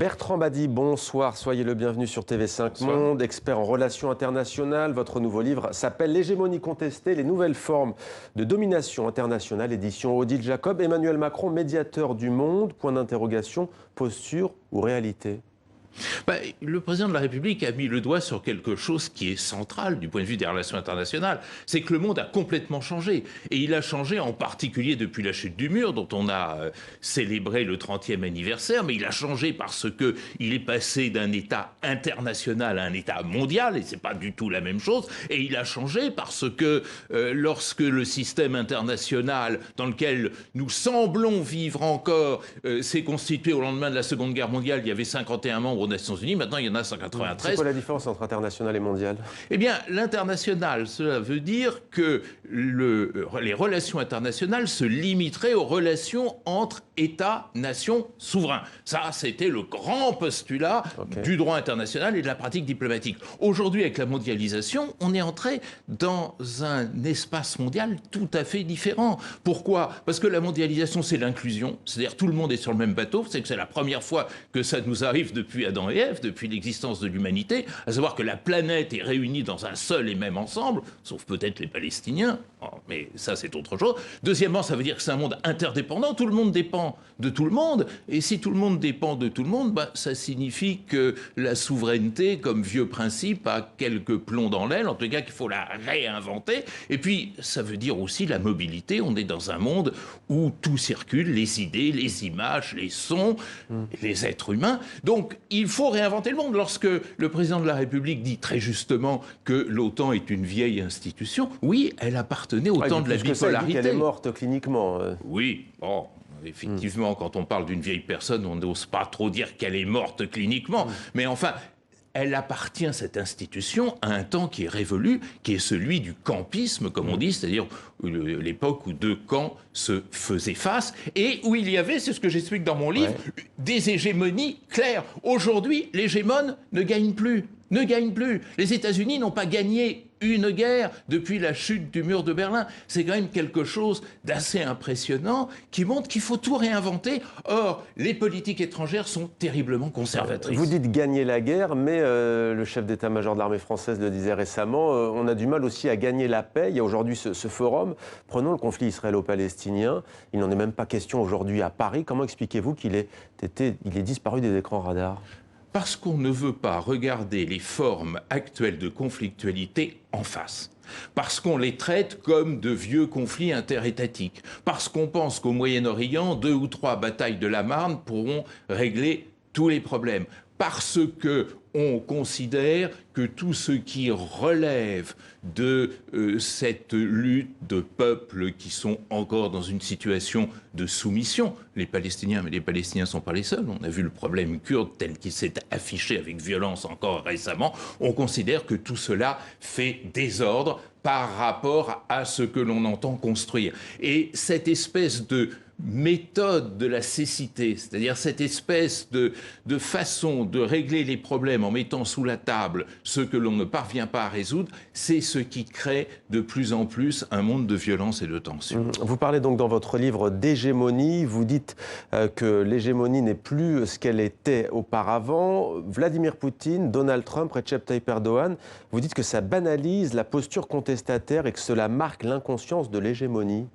Bertrand Badi, bonsoir, soyez le bienvenu sur TV5 Bonsoir. Monde, expert en relations internationales. Votre nouveau livre s'appelle L'hégémonie contestée, les nouvelles formes de domination internationale, édition Odile Jacob. Emmanuel Macron, médiateur du monde, point d'interrogation, posture ou réalité? Le président de la République a mis le doigt sur quelque chose qui est central du point de vue des relations internationales. C'est que le monde a complètement changé. Et il a changé en particulier depuis la chute du mur, dont on a célébré le 30e anniversaire. Mais il a changé parce qu'il est passé d'un État international à un État mondial. Et c'est pas du tout la même chose. Et il a changé parce que lorsque le système international dans lequel nous semblons vivre encore s'est constitué au lendemain de la Seconde Guerre mondiale, il y avait 51 membres aux Nations Unies, maintenant il y en a 193. C'est quoi la différence entre international et mondial? Eh bien, l'international, cela veut dire que les relations internationales se limiteraient aux relations entre États, nations, souverains. Ça, c'était le grand postulat du droit international et de la pratique diplomatique. Aujourd'hui, avec la mondialisation, on est entré dans un espace mondial tout à fait différent. Pourquoi? Parce que la mondialisation, c'est l'inclusion. C'est-à-dire tout le monde est sur le même bateau. C'est la première fois que ça nous arrive depuis Adam et Ève, depuis l'existence de l'humanité, à savoir que la planète est réunie dans un seul et même ensemble, sauf peut-être les Palestiniens, mais ça c'est autre chose. Deuxièmement, ça veut dire que c'est un monde interdépendant, tout le monde dépend de tout le monde, et si tout le monde dépend de tout le monde, ça signifie que la souveraineté, comme vieux principe, a quelques plombs dans l'aile, en tout cas qu'il faut la réinventer, et puis ça veut dire aussi la mobilité. On est dans un monde où tout circule, les idées, les images, les sons, les êtres humains, donc il faut réinventer le monde. Lorsque le président de la République dit très justement que l'OTAN est une vieille institution, oui, elle appartenait au temps de la bipolarité. Il dit qu'elle est morte cliniquement. Oui, bon, effectivement, quand on parle d'une vieille personne, on n'ose pas trop dire qu'elle est morte cliniquement. Mais enfin, elle appartient, cette institution, à un temps qui est révolu, qui est celui du campisme, comme on dit, c'est-à-dire l'époque où deux camps se faisaient face, et où il y avait, c'est ce que j'explique dans mon livre, des hégémonies claires. Aujourd'hui, l'hégémone ne gagne plus. Ne gagne plus. Les États-Unis n'ont pas gagné une guerre depuis la chute du mur de Berlin. C'est quand même quelque chose d'assez impressionnant qui montre qu'il faut tout réinventer. Or, les politiques étrangères sont terriblement conservatrices. Vous dites gagner la guerre, mais le chef d'état-major de l'armée française le disait récemment, on a du mal aussi à gagner la paix. Il y a aujourd'hui ce forum. Prenons le conflit israélo-palestinien. Il n'en est même pas question aujourd'hui à Paris. Comment expliquez-vous qu'il est disparu des écrans radars ? Parce qu'on ne veut pas regarder les formes actuelles de conflictualité en face. Parce qu'on les traite comme de vieux conflits interétatiques. Parce qu'on pense qu'au Moyen-Orient, 2 ou 3 batailles de la Marne pourront régler tous les problèmes. Parce qu'on considère que tout ce qui relève de cette lutte de peuples qui sont encore dans une situation de soumission, les Palestiniens, mais les Palestiniens ne sont pas les seuls, on a vu le problème kurde tel qu'il s'est affiché avec violence encore récemment, on considère que tout cela fait désordre par rapport à ce que l'on entend construire. Et cette espèce de méthode de la cécité, c'est-à-dire cette espèce de façon de régler les problèmes en mettant sous la table ce que l'on ne parvient pas à résoudre, c'est ce qui crée de plus en plus un monde de violence et de tension. Vous parlez donc dans votre livre d'hégémonie, vous dites que l'hégémonie n'est plus ce qu'elle était auparavant. Vladimir Poutine, Donald Trump, Recep Tayyip Erdogan, vous dites que ça banalise la posture contestataire et que cela marque l'inconscience de l'hégémonie.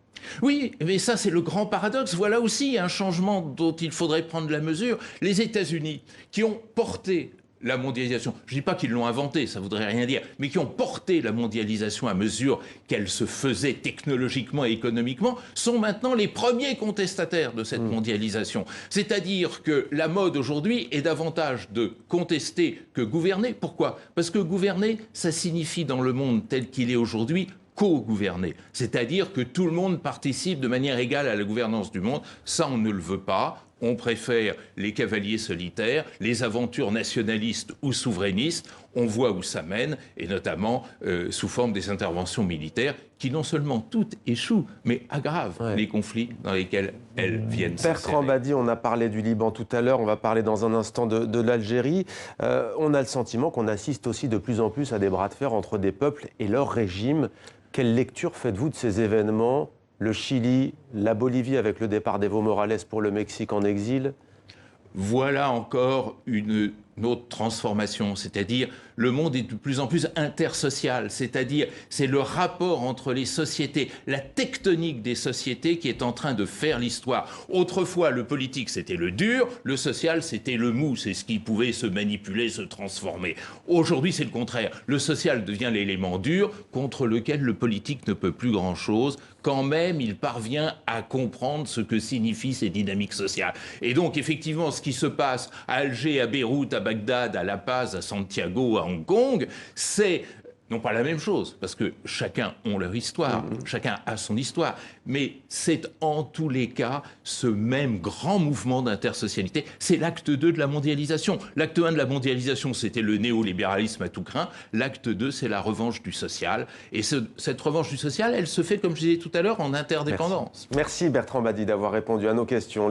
Oui, mais ça c'est le grand paradoxe. Voilà aussi un changement dont il faudrait prendre la mesure. Les États-Unis, qui ont porté la mondialisation, je ne dis pas qu'ils l'ont inventée, ça ne voudrait rien dire, mais qui ont porté la mondialisation à mesure qu'elle se faisait technologiquement et économiquement, sont maintenant les premiers contestataires de cette mondialisation. C'est-à-dire que la mode aujourd'hui est davantage de contester que gouverner. Pourquoi? Parce que gouverner, ça signifie dans le monde tel qu'il est aujourd'hui co-gouverner, c'est-à-dire que tout le monde participe de manière égale à la gouvernance du monde. Ça, on ne le veut pas. On préfère les cavaliers solitaires, les aventures nationalistes ou souverainistes. On voit où ça mène, et notamment sous forme des interventions militaires qui non seulement toutes échouent, mais aggravent les conflits dans lesquels elles viennent s'insérer. Bertrand Badi, on a parlé du Liban tout à l'heure, on va parler dans un instant de l'Algérie. On a le sentiment qu'on assiste aussi de plus en plus à des bras de fer entre des peuples et leurs régimes. Quelle lecture faites-vous de ces événements? Le Chili, la Bolivie avec le départ d'Evo Morales pour le Mexique en exil? voilà encore une autre transformation, c'est-à-dire le monde est de plus en plus intersocial, c'est-à-dire c'est le rapport entre les sociétés, la tectonique des sociétés qui est en train de faire l'histoire. Autrefois, le politique c'était le dur, le social c'était le mou, c'est ce qui pouvait se manipuler, se transformer. Aujourd'hui c'est le contraire, le social devient l'élément dur contre lequel le politique ne peut plus grand-chose, quand même il parvient à comprendre ce que signifient ces dynamiques sociales. Et donc effectivement ce qui se passe à Alger, à Beyrouth, à Bagdad, à La Paz, à Santiago, à Hong Kong, c'est non pas la même chose, parce que chacun a leur histoire, chacun a son histoire, mais c'est en tous les cas ce même grand mouvement d'intersocialité. C'est l'acte 2 de la mondialisation. L'acte 1 de la mondialisation, c'était le néolibéralisme à tout crin. L'acte 2, c'est la revanche du social. Et cette revanche du social, elle se fait, comme je disais tout à l'heure, en interdépendance. Merci Bertrand Badi d'avoir répondu à nos questions.